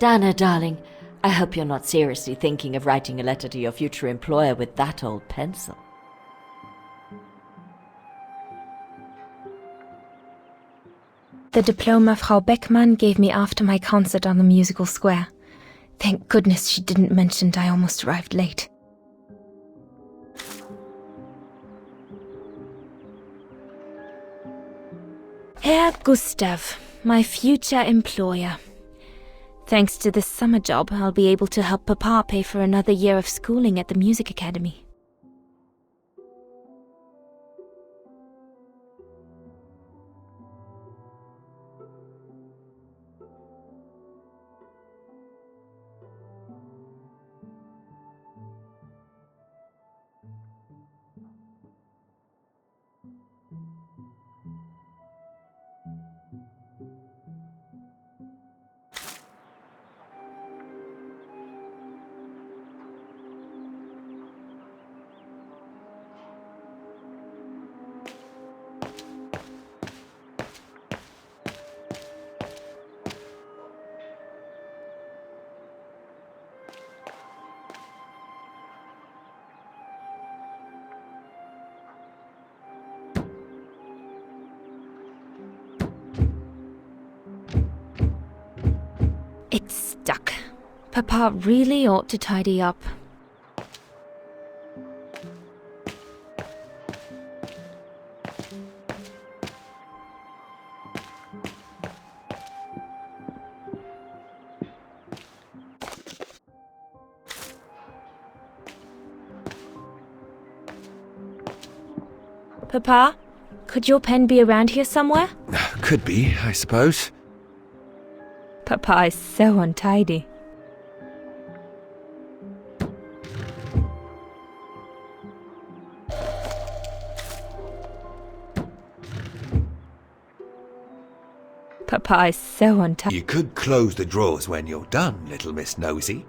Dana, darling, I hope you're not seriously thinking of writing a letter to your future employer with that old pencil. The diploma Frau Beckmann gave me after my concert on the musical square. Thank goodness she didn't mention I almost arrived late. Herr Gustav, my future employer. Thanks to this summer job, I'll be able to help Papa pay for another year of schooling at the music academy. It's stuck. Papa really ought to tidy up. Papa, could your pen be around here somewhere? Could be, I suppose. Papa is so untidy. Papa is so untidy. You could close the drawers when you're done, little Miss Nosy.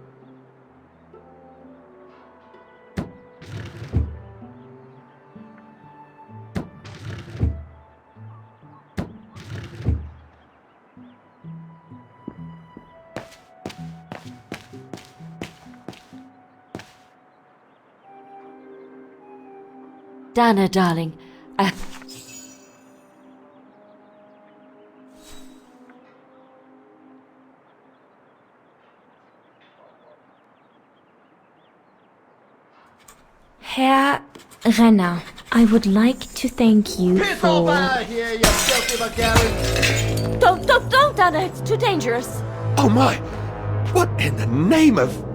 Dana, darling, Herr Renner, I would like to thank you Piss for... off here, you filthy Bulgarian! Don't, Dana, it's too dangerous. Oh my! What in the name of...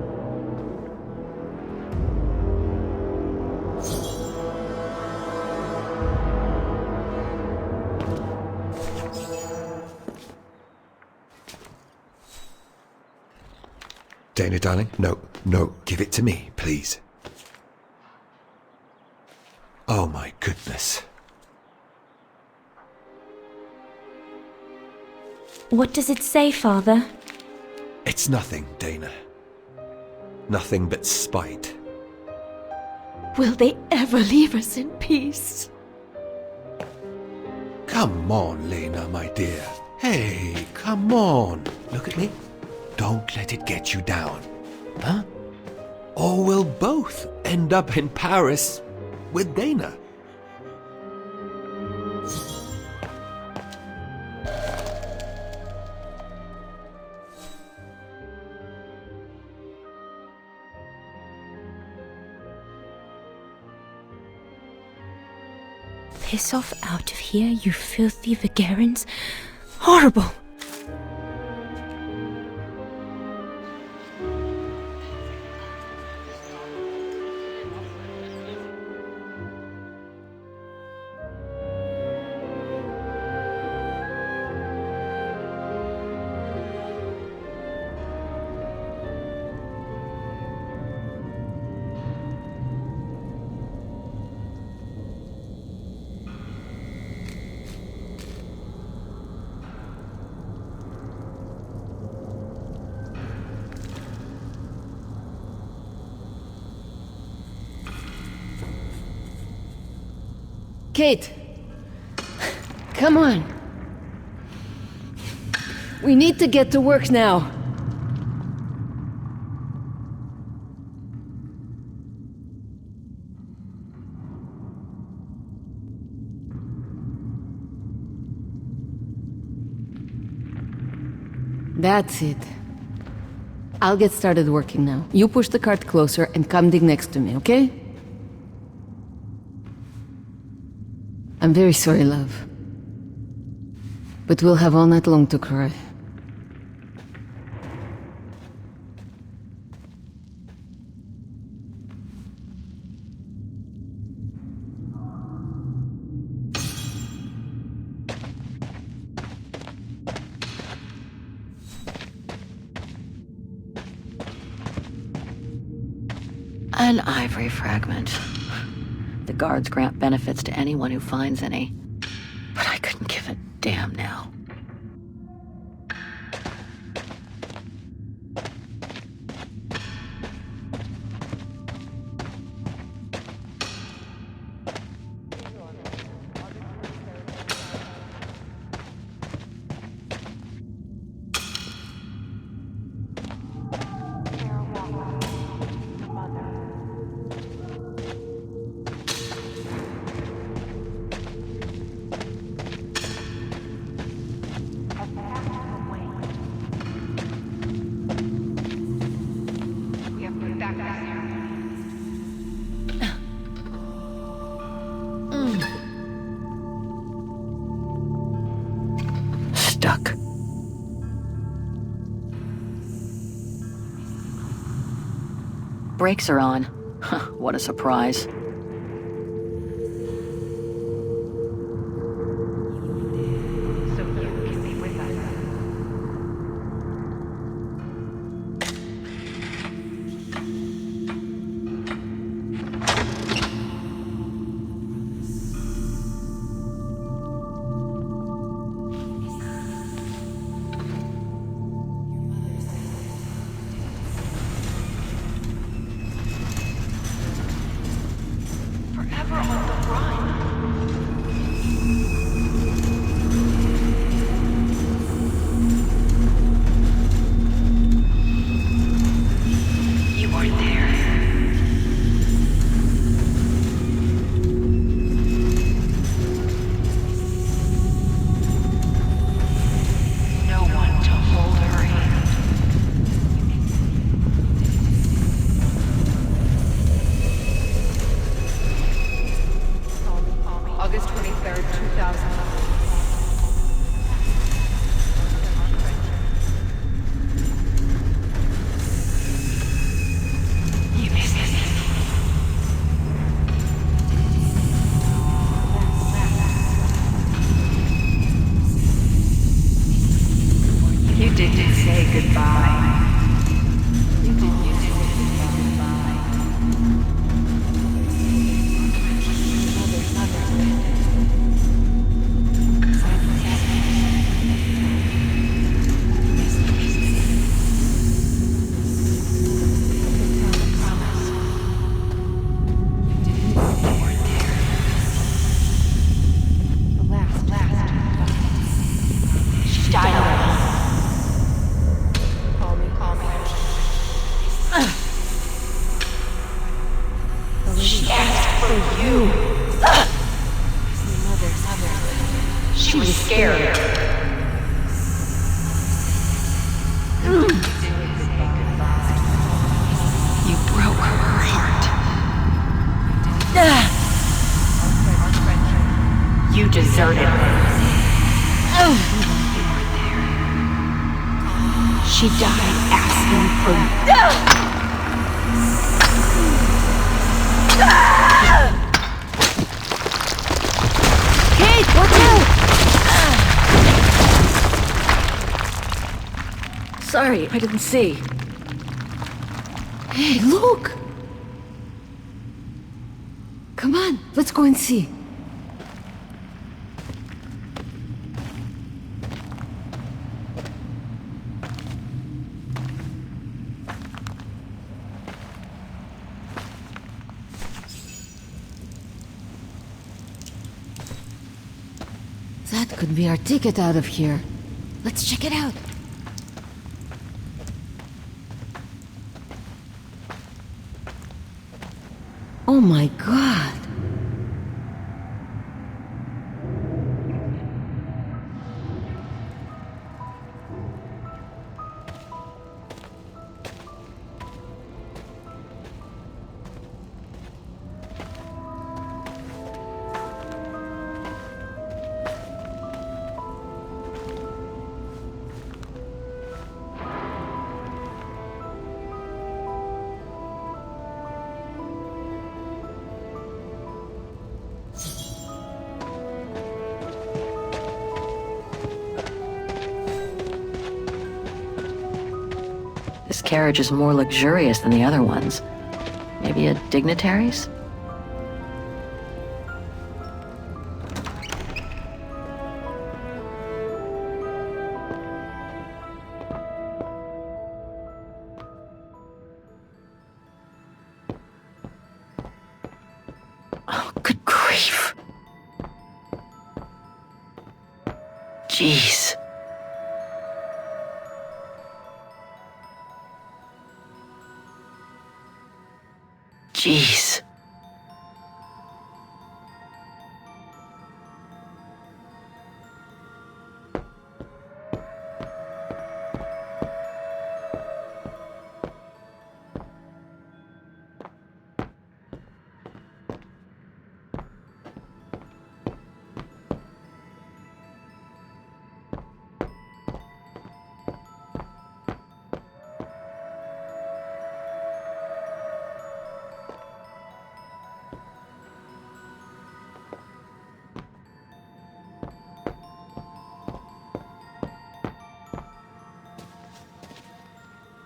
Dana, darling, no, give it to me, please. Oh my goodness. What does it say, Father? It's nothing, Dana. Nothing but spite. Will they ever leave us in peace? Come on, Lena, my dear. Hey, come on. Look at me. Don't let it get you down. Huh? Or we'll both end up in Paris with Dana. Piss off out of here, you filthy Vagarans. Horrible! Kate! Come on! We need to get to work now. That's it. I'll get started working now. You push the cart closer and come dig next to me, okay? I'm very sorry, love. But we'll have all night long to cry. An ivory fragment. The guards grant benefits to anyone who finds any. But I couldn't give a damn now. Stuck. Brakes are on. Huh, what a surprise. August 23rd, 2000. You missed it. You didn't say goodbye. You didn't say goodbye. She asked for you. She was scared. You broke her heart. You deserted her. She died asking for Kate, watch out! Sorry, I didn't see. Hey, look! Come on, let's go and see. That could be our ticket out of here. Let's check it out. Oh my god. This carriage is more luxurious than the other ones. Maybe a dignitary's? Oh, good grief. Jeez. Jeez.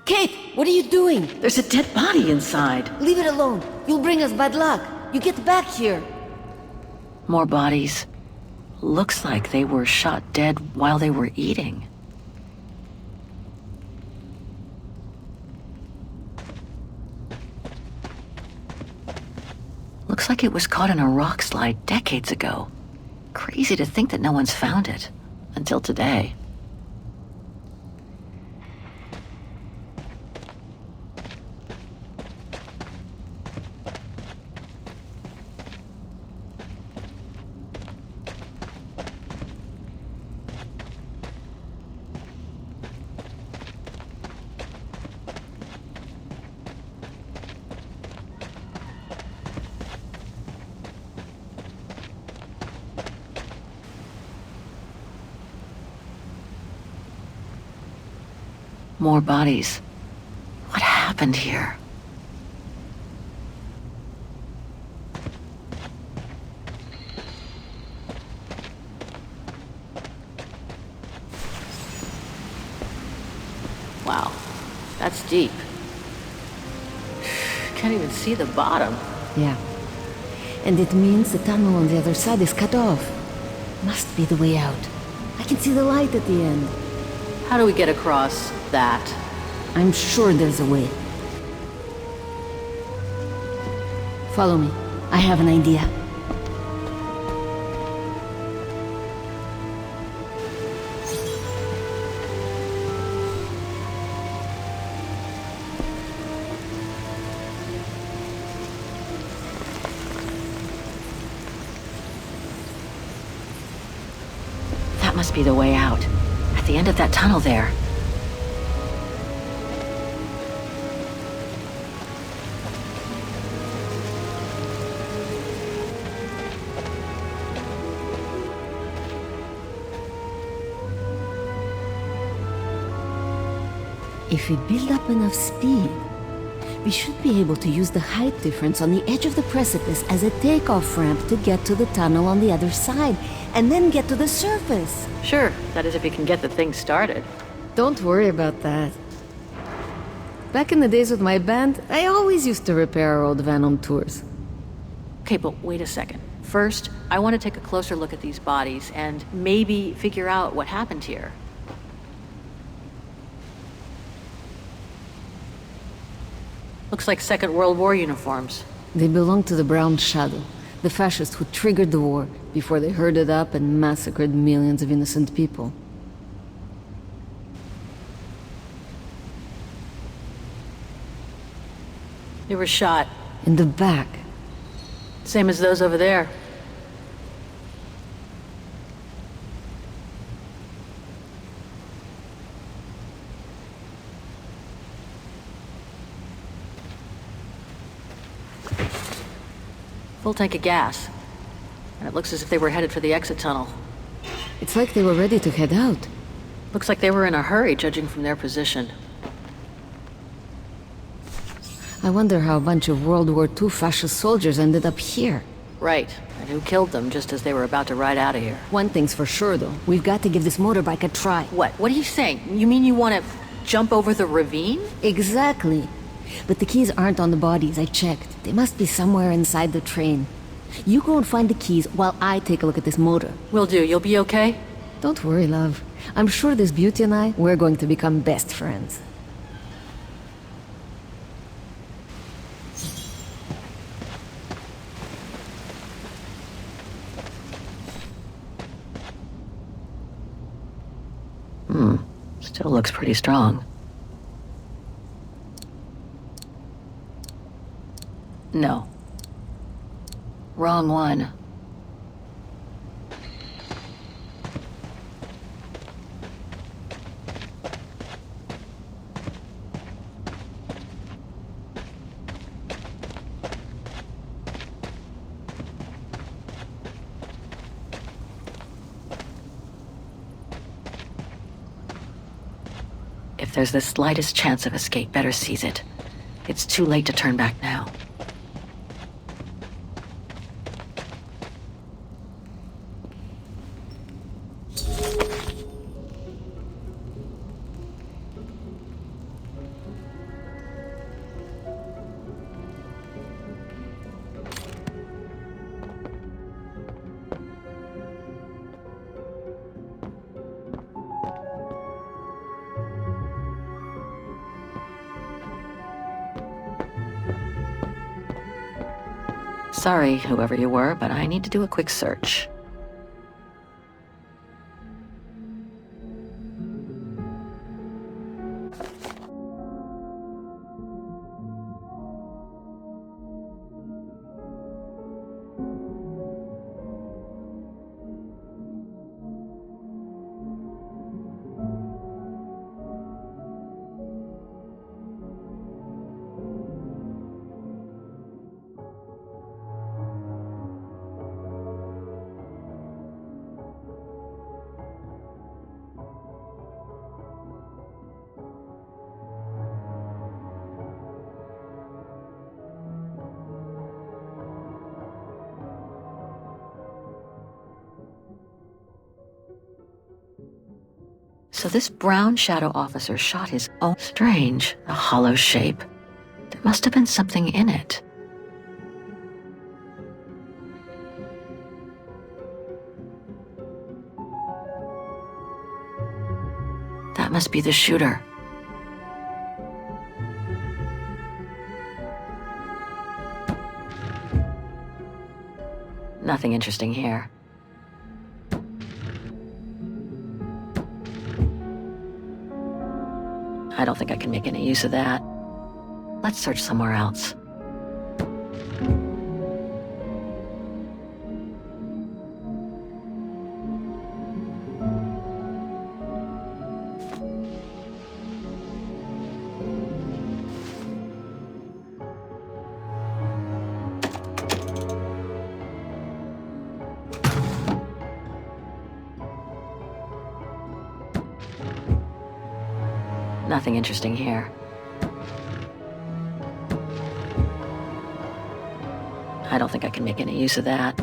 Kate, what are you doing? There's a dead body inside. Leave it alone. You'll bring us bad luck. You get back here. More bodies. Looks like they were shot dead while they were eating. Looks like it was caught in a rock slide decades ago. Crazy to think that no one's found it. Until today. More bodies. What happened here? Wow, that's deep. Can't even see the bottom. Yeah. And it means the tunnel on the other side is cut off. Must be the way out. I can see the light at the end. How do we get across that? I'm sure there's a way. Follow me. I have an idea. That must be the way out. At the end of that tunnel there. If we build up enough speed, we should be able to use the height difference on the edge of the precipice as a takeoff ramp to get to the tunnel on the other side, and then get to the surface. Sure, that is if you can get the thing started. Don't worry about that. Back in the days with my band, I always used to repair our old van on tours. Okay, but wait a second. First, I want to take a closer look at these bodies and maybe figure out what happened here. Looks like Second World War uniforms. They belong to the Brown Shadow, the fascists who triggered the war before they herded up and massacred millions of innocent people. They were shot. In the back. Same as those over there. Full tank of gas. And it looks as if they were headed for the exit tunnel. It's like they were ready to head out. Looks like they were in a hurry, judging from their position. I wonder how a bunch of World War II fascist soldiers ended up here. Right. And who killed them just as they were about to ride out of here? One thing's for sure, though. We've got to give this motorbike a try. What? What are you saying? You mean you want to... jump over the ravine? Exactly. But the keys aren't on the bodies, I checked. They must be somewhere inside the train. You go and find the keys while I take a look at this motor. Will do. You'll be okay? Don't worry, love. I'm sure this beauty and I, we're going to become best friends. Still looks pretty strong. No. Wrong one. If there's the slightest chance of escape, better seize it. It's too late to turn back now. Sorry, whoever you were, but I need to do a quick search. So this brown shadow officer shot his own. Strange, a hollow shape. There must have been something in it. That must be the shooter. Nothing interesting here. I don't think I can make any use of that. Let's search somewhere else. Nothing interesting here. I don't think I can make any use of that.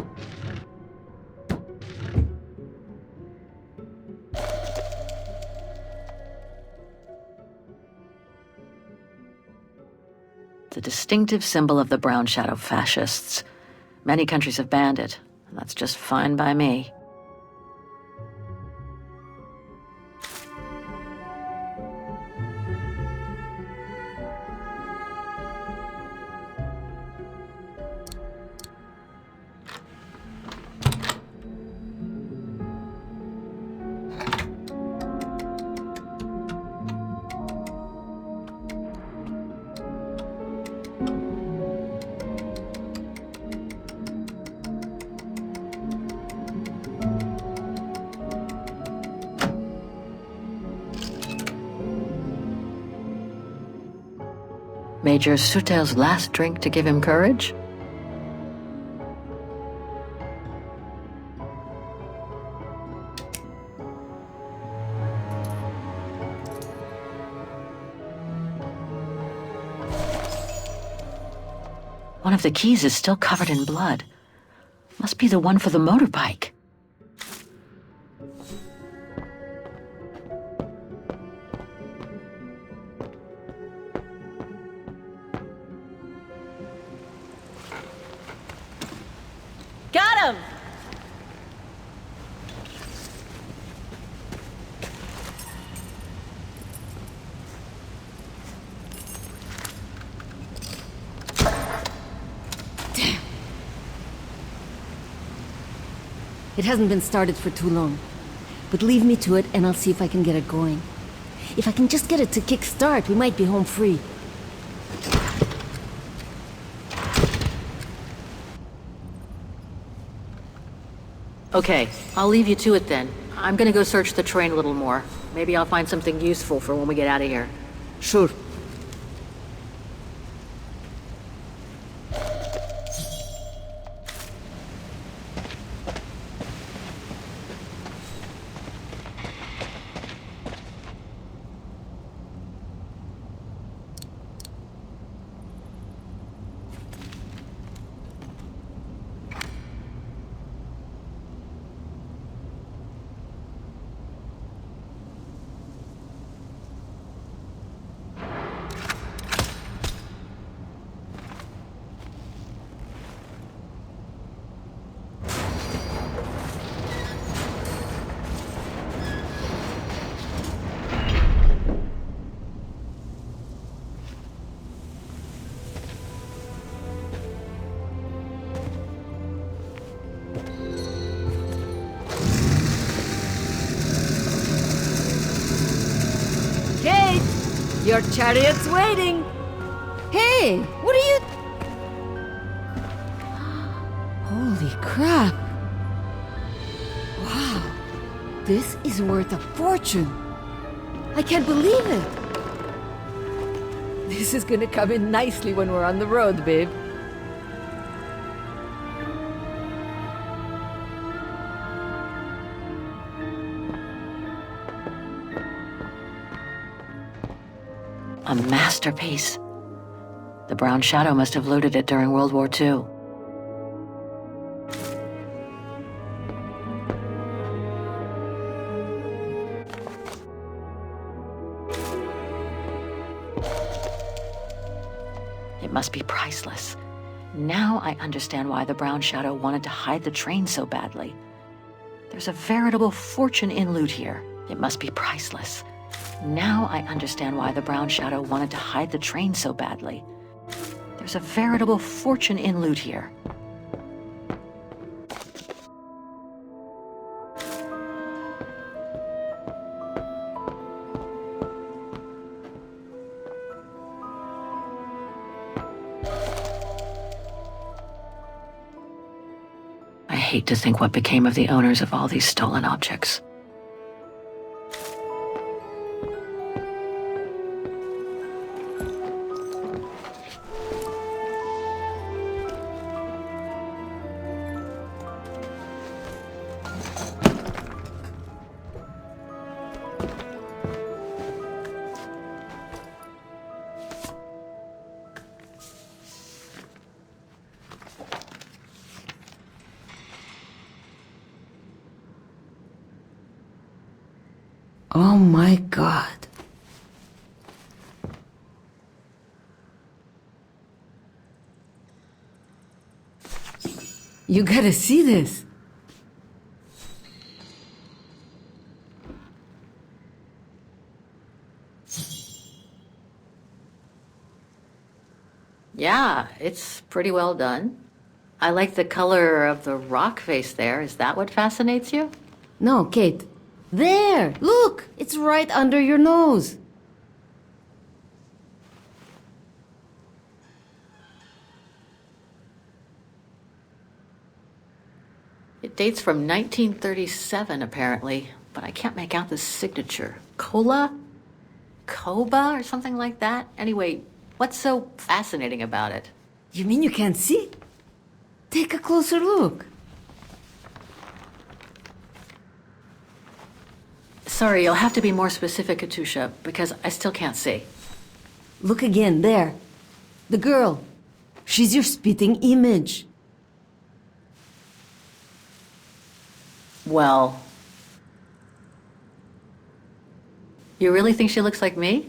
It's a distinctive symbol of the Brown Shadow fascists. Many countries have banned it, and that's just fine by me. Major Sutel's last drink to give him courage? One of the keys is still covered in blood. Must be the one for the motorbike. him! It hasn't been started for too long. But leave me to it and I'll see if I can get it going. If I can just get it to kick-start, we might be home free. Okay, I'll leave you to it then. I'm gonna go search the train a little more. Maybe I'll find something useful for when we get out of here. Sure. Kate! Your chariot's waiting! Hey! What are you... Holy crap! Wow! This is worth a fortune! I can't believe it! This is gonna come in nicely when we're on the road, babe. A masterpiece. The Brown Shadow must have looted it during World War II. It must be priceless. Now I understand why the Brown Shadow wanted to hide the train so badly. There's a veritable fortune in loot here. It must be priceless. Now I understand why the Brown Shadow wanted to hide the train so badly. There's a veritable fortune in loot here. I hate to think what became of the owners of all these stolen objects. Oh my god. You gotta see this. Yeah, it's pretty well done. I like the color of the rock face there. Is that what fascinates you? No, Kate. There! Look! It's right under your nose. It dates from 1937, apparently, but I can't make out the signature. Cola? Koba or something like that? Anyway, what's so fascinating about it? You mean you can't see? Take a closer look. Sorry, you'll have to be more specific, Katusha, because I still can't see. Look again, there. The girl. She's your spitting image. Well... You really think she looks like me?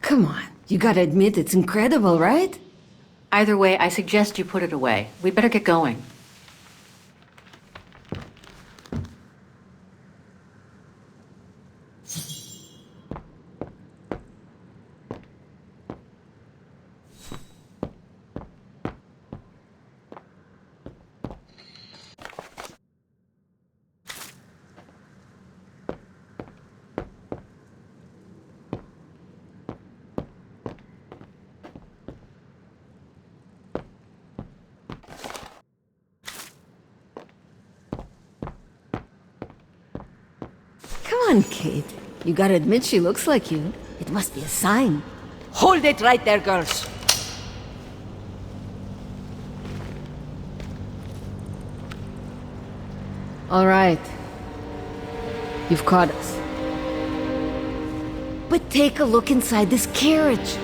Come on, you gotta admit it's incredible, right? Either way, I suggest you put it away. We'd better get going. on, Kate. You gotta admit she looks like you. It must be a sign. Hold it right there, girls. All right. You've caught us. But take a look inside this carriage.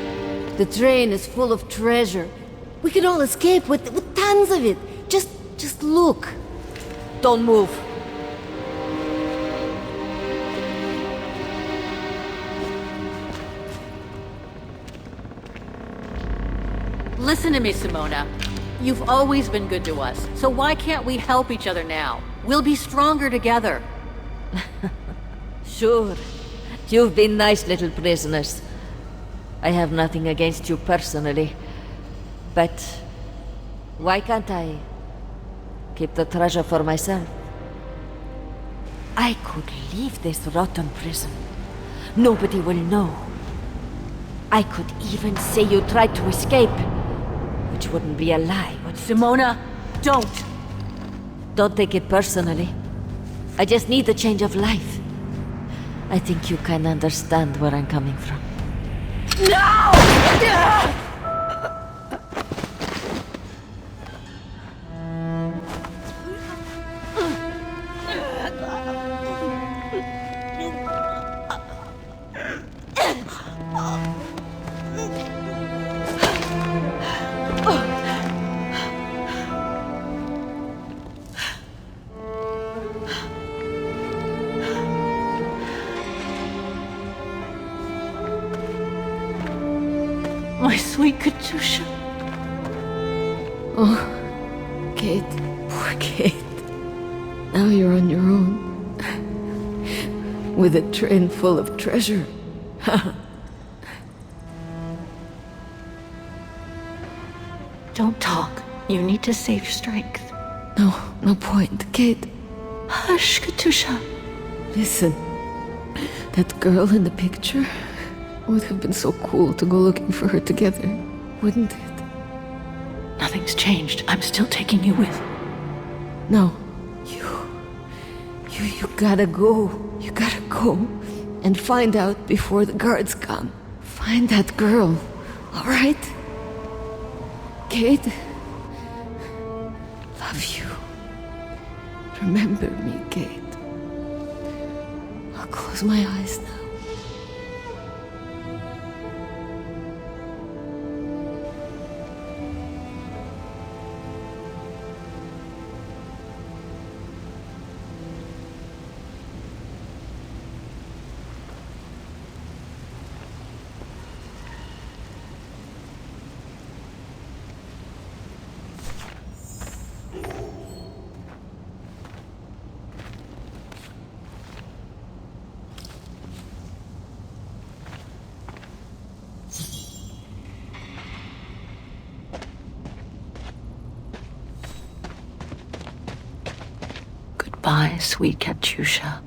The train is full of treasure. We can all escape with tons of it. Just look. Don't move. Listen to me, Simona. You've always been good to us, so why can't we help each other now? We'll be stronger together. Sure. You've been nice little prisoners. I have nothing against you personally. But why can't I keep the treasure for myself? I could leave this rotten prison. Nobody will know. I could even say you tried to escape, which wouldn't be a lie, would it? Simona, don't! Don't take it personally. I just need a change of life. I think you can understand where I'm coming from. My sweet Katusha. Oh, Kate. Poor Kate. Now you're on your own. With a train full of treasure. Don't talk. You need to save strength. No point, Kate. Hush, Katusha. Listen. That girl in the picture would have been so cool to go looking for her together, wouldn't it? Nothing's changed. I'm still taking you with. No. You gotta go. You gotta go. And find out before the guards come. Find that girl. Alright? Kate? Love you. Remember me, Kate. I'll close my eyes now. Goodbye, sweet Katusha.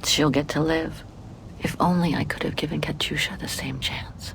She'll get to live. If only I could have given Katusha the same chance.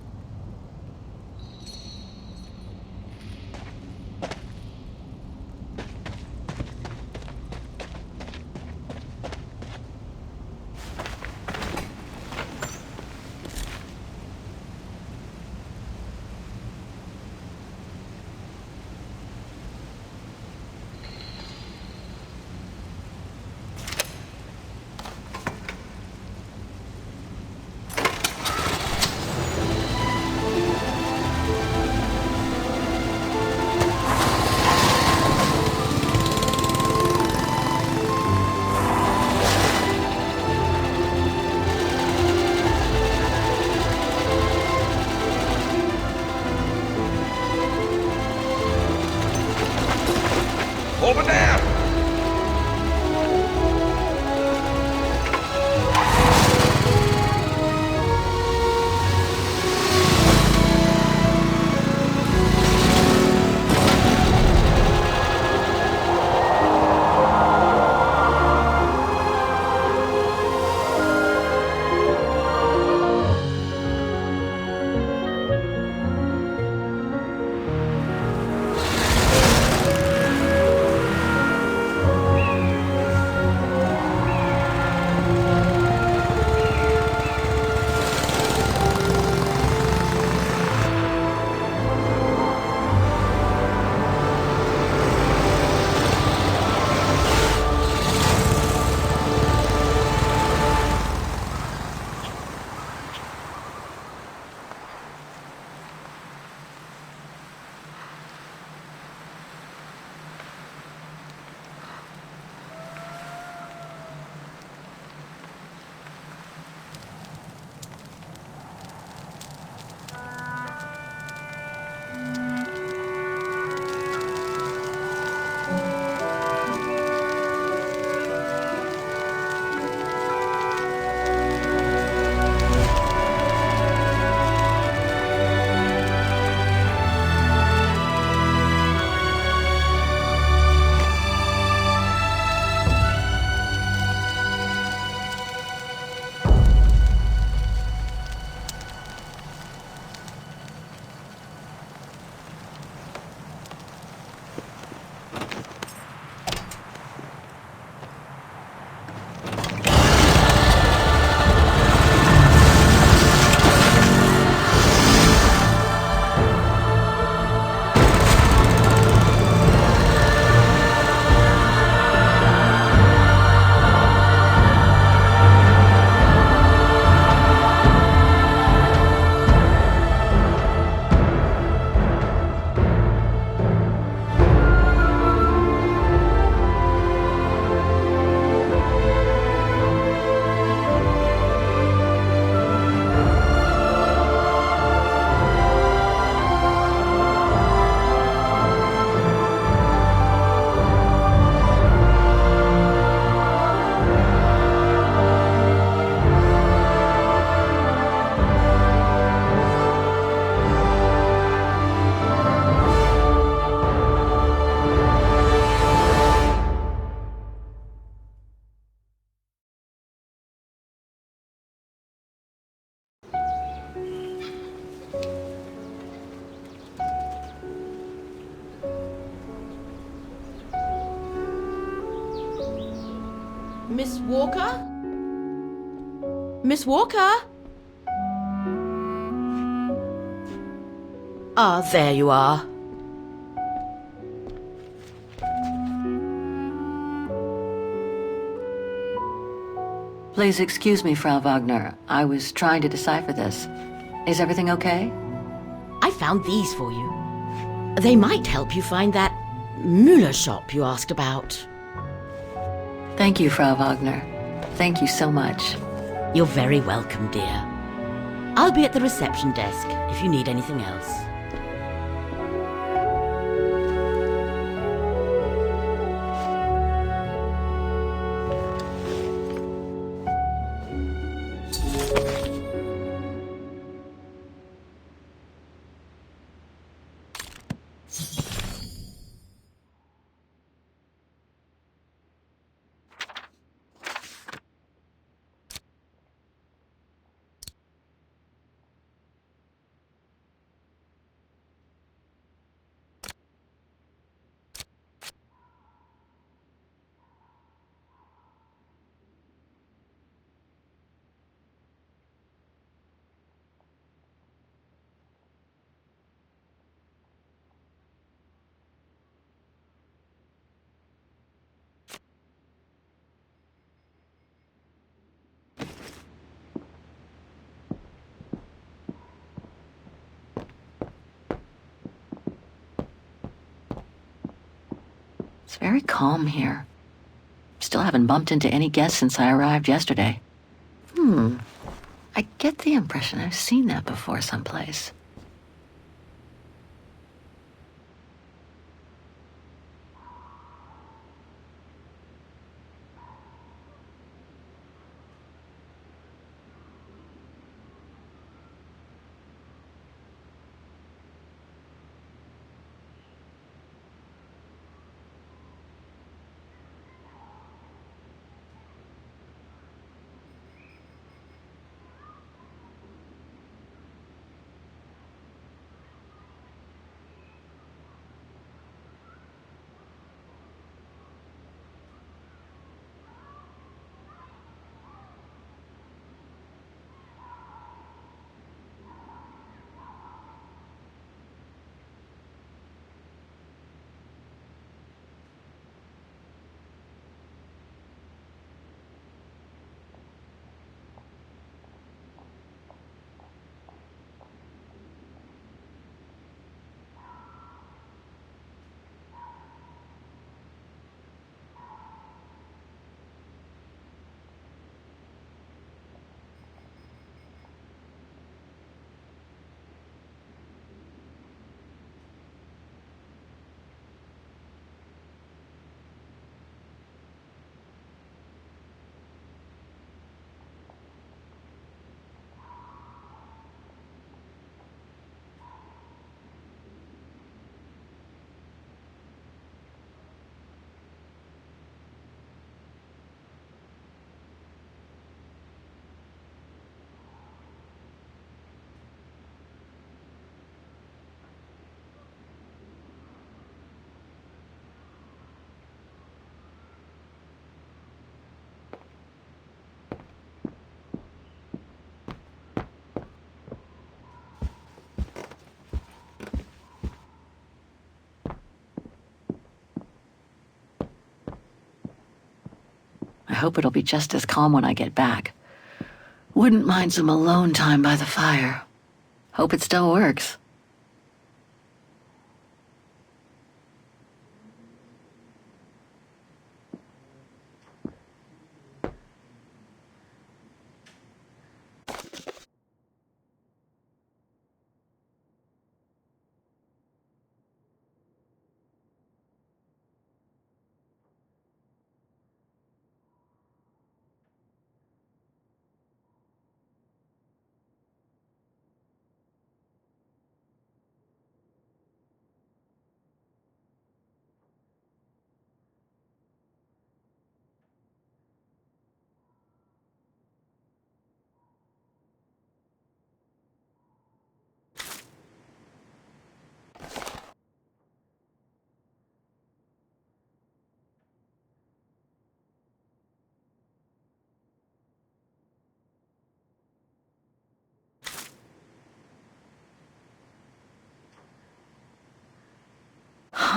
Miss Walker? Miss Walker? Ah, there you are. Please excuse me, Frau Wagner. I was trying to decipher this. Is everything okay? I found these for you. They might help you find that Müller shop you asked about. Thank you, Frau Wagner. Thank you so much. You're very welcome, dear. I'll be at the reception desk if you need anything else. It's very calm here. Still haven't bumped into any guests since I arrived yesterday. I get the impression I've seen that before someplace. I hope it'll be just as calm when I get back. Wouldn't mind some alone time by the fire. Hope it still works.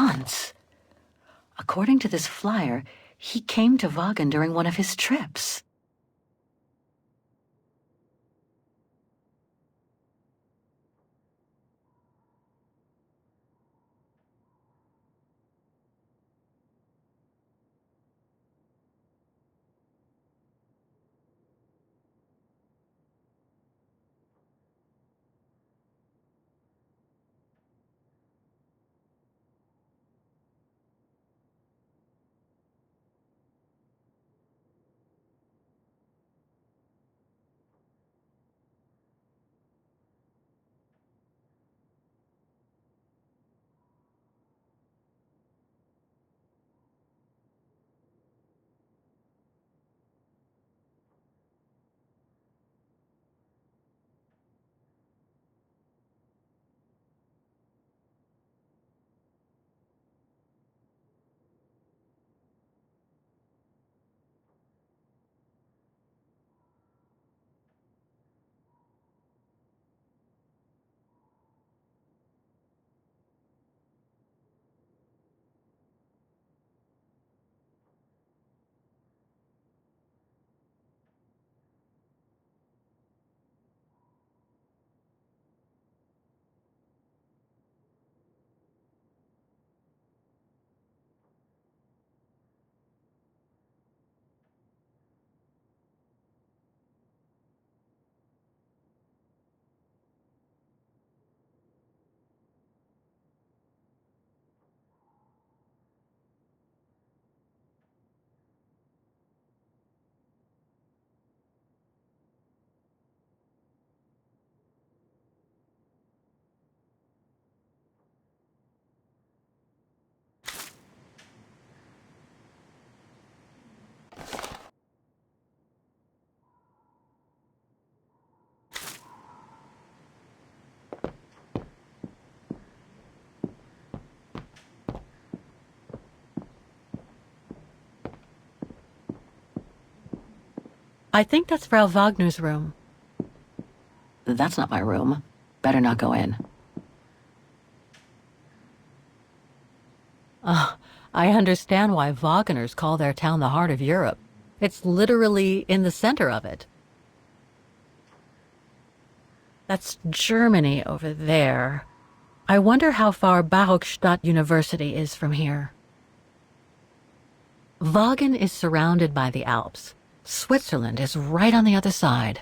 months. According to this flyer, he came to Vaughan during one of his trips. I think that's Frau Wagner's room. That's not my room. Better not go in. I understand why Wagners call their town the heart of Europe. It's literally in the center of it. That's Germany over there. I wonder how far Barockstadt University is from here. Wagen is surrounded by the Alps. Switzerland is right on the other side.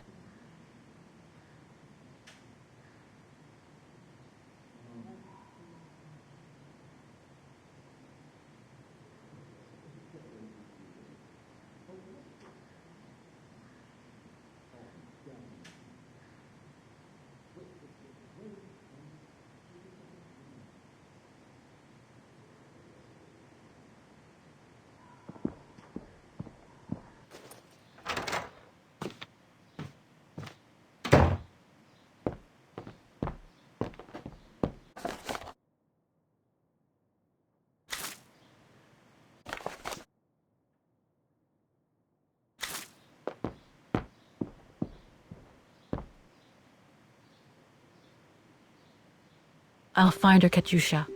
I'll find her, Katyusha,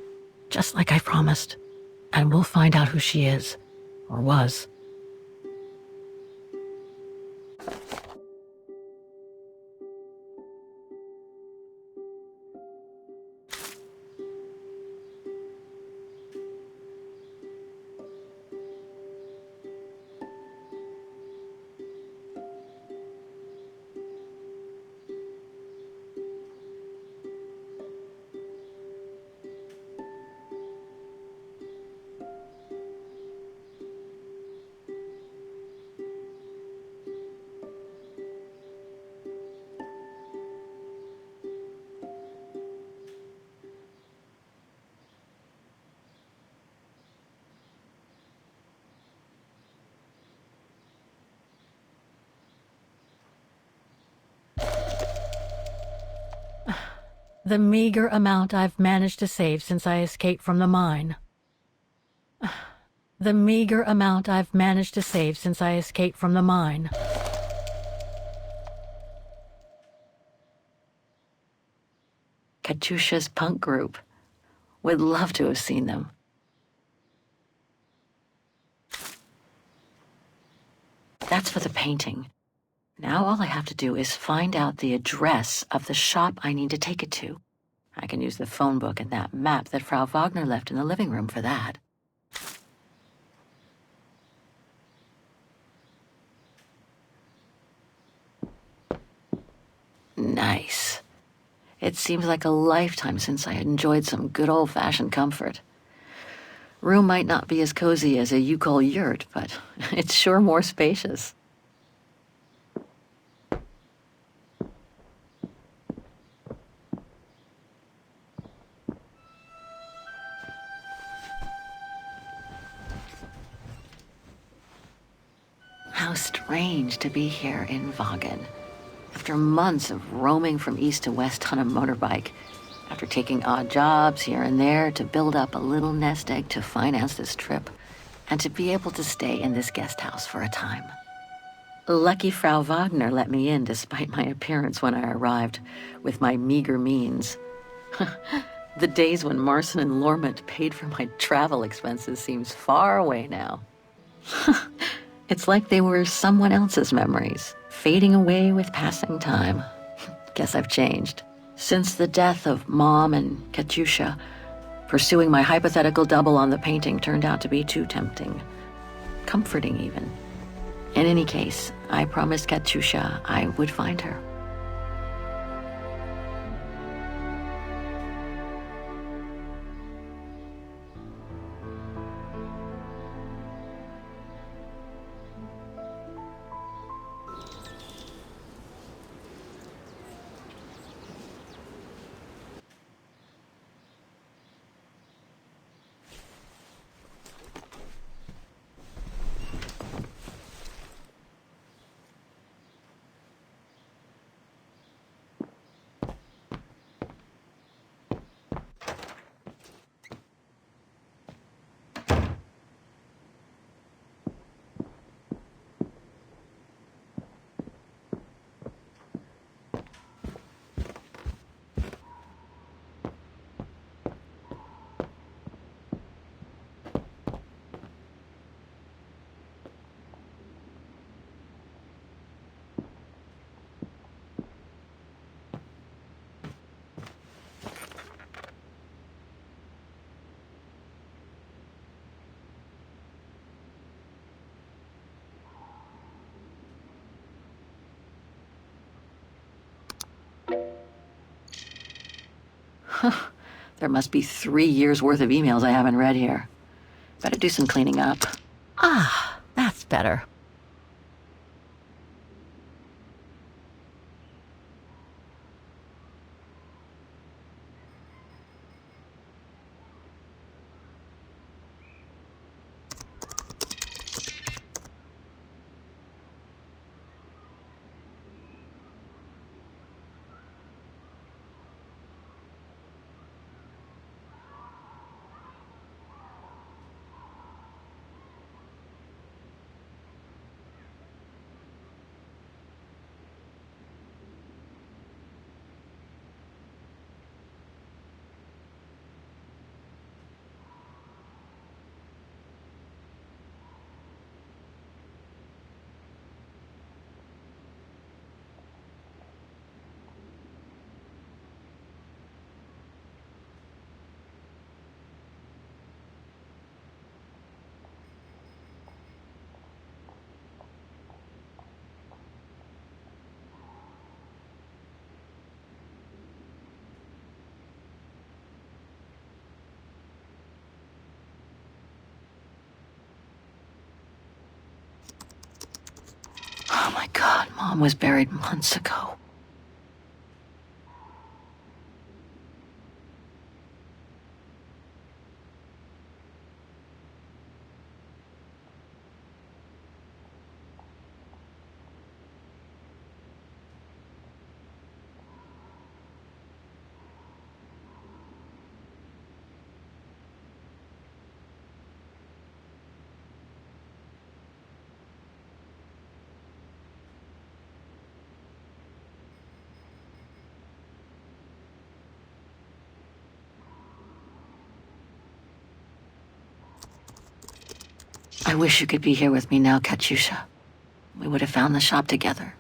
just like I promised. And we'll find out who she is, or was. The meager amount I've managed to save since I escaped from the mine. The meager amount I've managed to save since I escaped from the mine. Katyusha's punk group. Would love to have seen them. That's for the painting. Now all I have to do is find out the address of the shop I need to take it to. I can use the phone book and that map that Frau Wagner left in the living room for that. Nice. It seems like a lifetime since I enjoyed some good old-fashioned comfort. Room might not be as cozy as a you-call yurt, but it's sure more spacious. How strange to be here in Vagen. After months of roaming from east to west on a motorbike, after taking odd jobs here and there to build up a little nest egg to finance this trip, and to be able to stay in this guest house for a time. Lucky Frau Wagner let me in despite my appearance when I arrived, with my meager means. The days when Marson and Lormont paid for my travel expenses seems far away now. It's like they were someone else's memories, fading away with passing time. Guess I've changed. Since the death of Mom and Katyusha, pursuing my hypothetical double on the painting turned out to be too tempting. Comforting, even. In any case, I promised Katyusha I would find her. There must be 3 years' worth of emails I haven't read here. Better do some cleaning up. Ah, that's better. Oh my God, Mom was buried months ago. I wish you could be here with me now, Katyusha. we would have found the shop together.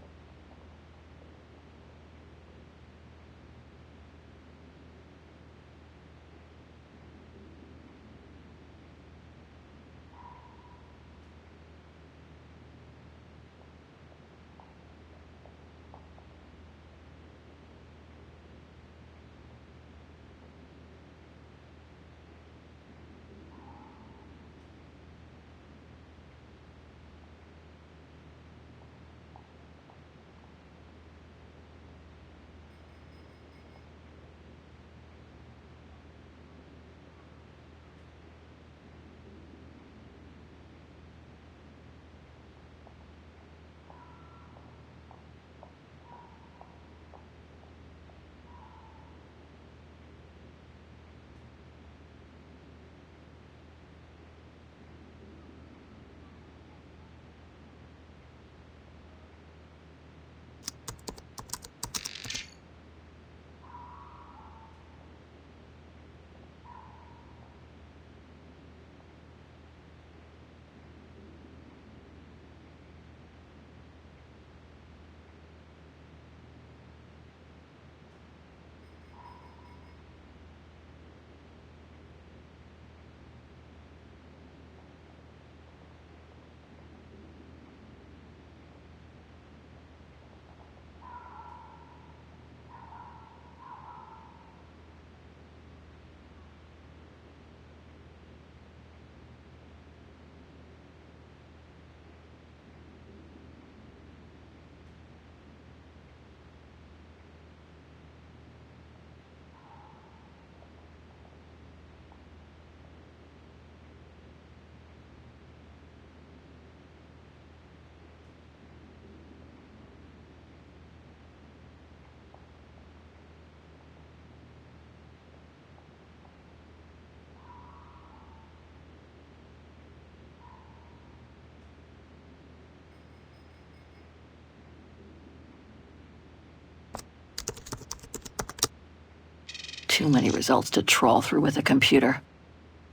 Too many results to trawl through with a computer.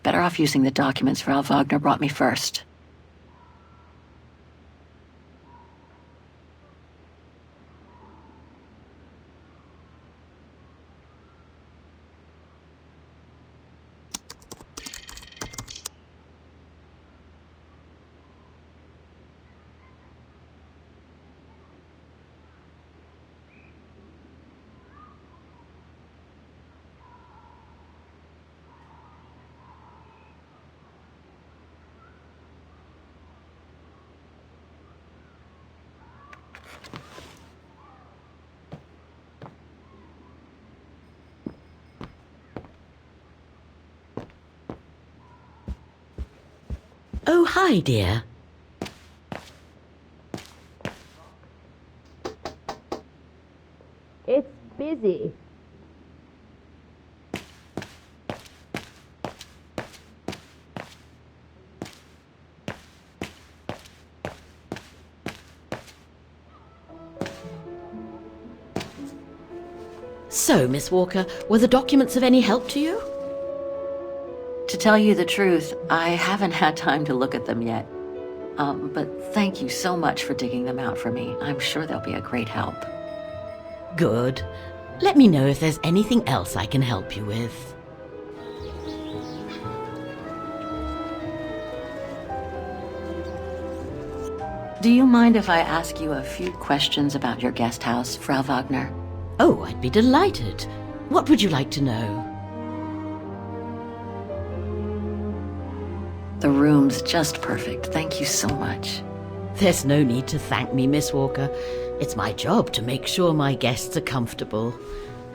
Better off using the documents Frau Wagner brought me first. Oh, hi, dear. It's busy. So, Miss Walker, were the documents of any help to you? To tell you the truth, I haven't had time to look at them yet. But thank you so much for digging them out for me. I'm sure they'll be a great help. Good. Let me know if there's anything else I can help you with. Do you mind if I ask you a few questions about your guest house, Frau Wagner? Oh, I'd be delighted. What would you like to know? The room's just perfect. Thank you so much. There's no need to thank me, Miss Walker. It's my job to make sure my guests are comfortable.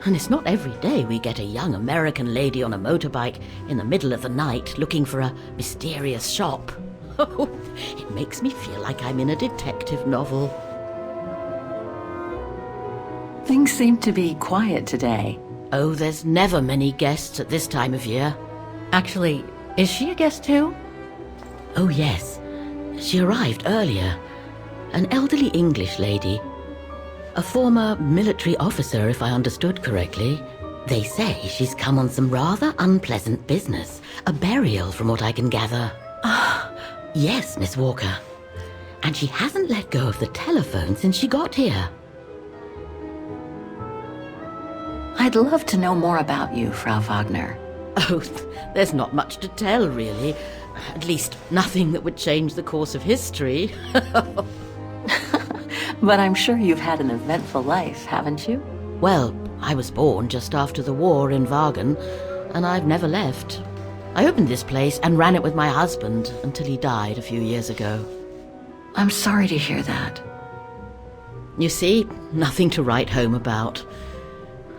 And it's not every day we get a young American lady on a motorbike in the middle of the night looking for a mysterious shop. Oh, it makes me feel like I'm in a detective novel. Things seem to be quiet today. Oh, there's never many guests at this time of year. Actually, is she a guest too? Oh, yes. She arrived earlier. An elderly English lady. A former military officer, if I understood correctly. They say she's come on some rather unpleasant business. A burial, from what I can gather. Ah, yes, Miss Walker. And she hasn't let go of the telephone since she got here. I'd love to know more about you, Frau Wagner. Oh, there's not much to tell, really. At least, nothing that would change the course of history. But I'm sure you've had an eventful life, haven't you? Well, I was born just after the war in Wagen, and I've never left. I opened this place and ran it with my husband until he died a few years ago. I'm sorry to hear that. You see, nothing to write home about.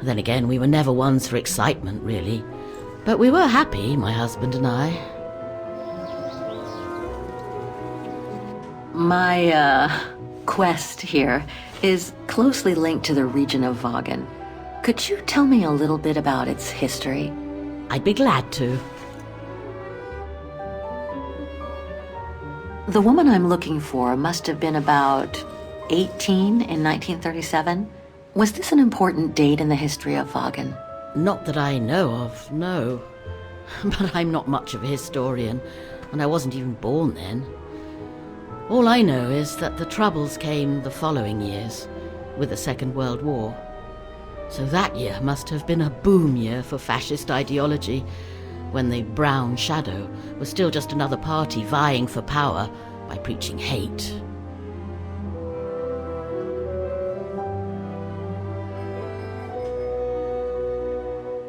Then again, we were never ones for excitement, really. But we were happy, my husband and I. My, quest here is closely linked to the region of Wagen. Could you tell me a little bit about its history? I'd be glad to. The woman I'm looking for must have been about 18 in 1937. Was this an important date in the history of Wagen? Not that I know of, no. But I'm not much of a historian, and I wasn't even born then. All I know is that the Troubles came the following years, with the Second World War. So that year must have been a boom year for fascist ideology, when the Brown Shadow was still just another party vying for power by preaching hate.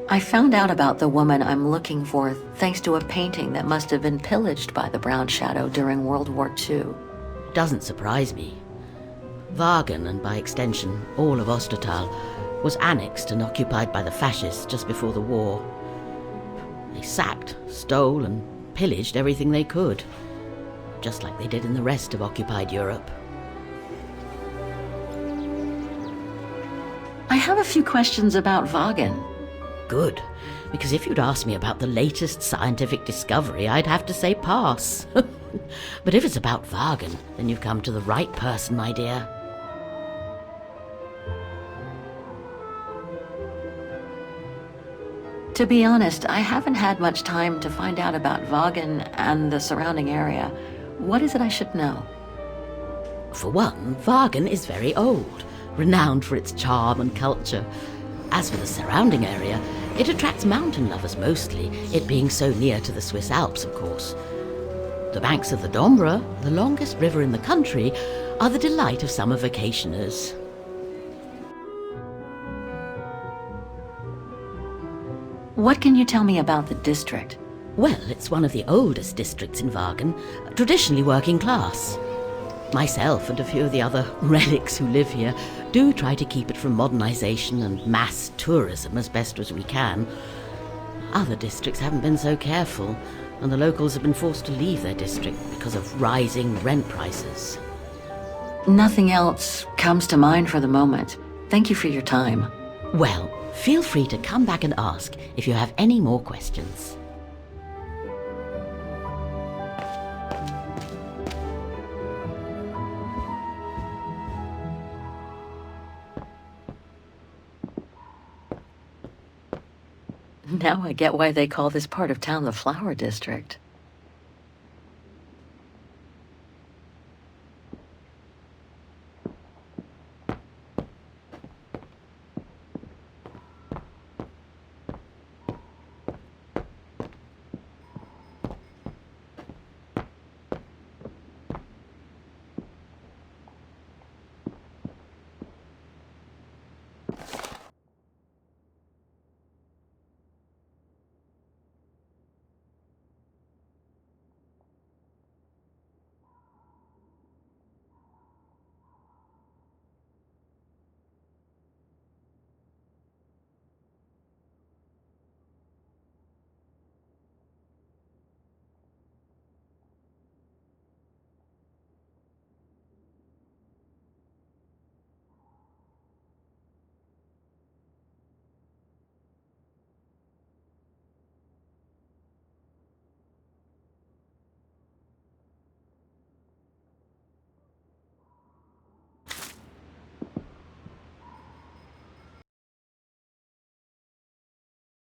I found out about the woman I'm looking for thanks to a painting that must have been pillaged by the Brown Shadow during World War II. Doesn't surprise me. Wagen, and by extension all of Ostertal, was annexed and occupied by the fascists just before the war. They sacked, stole, and pillaged everything they could, just like they did in the rest of occupied Europe. I have a few questions about Wagen. Good, because if you'd asked me about the latest scientific discovery, I'd have to say pass. But if it's about Wagen, then you've come to the right person, my dear. To be honest, I haven't had much time to find out about Wagen and the surrounding area. What is it I should know? For one, Wagen is very old, renowned for its charm and culture. As for the surrounding area, it attracts mountain lovers mostly, it being so near to the Swiss Alps, of course. The banks of the Dombra, the longest river in the country, are the delight of summer vacationers. What can you tell me about the district? Well, it's one of the oldest districts in Wagen, traditionally working class. Myself and a few of the other relics who live here do try to keep it from modernization and mass tourism as best as we can. Other districts haven't been so careful, and the locals have been forced to leave their district because of rising rent prices. Nothing else comes to mind for the moment. Thank you for your time. Well, feel free to come back and ask if you have any more questions. Now I get why they call this part of town the Flower District.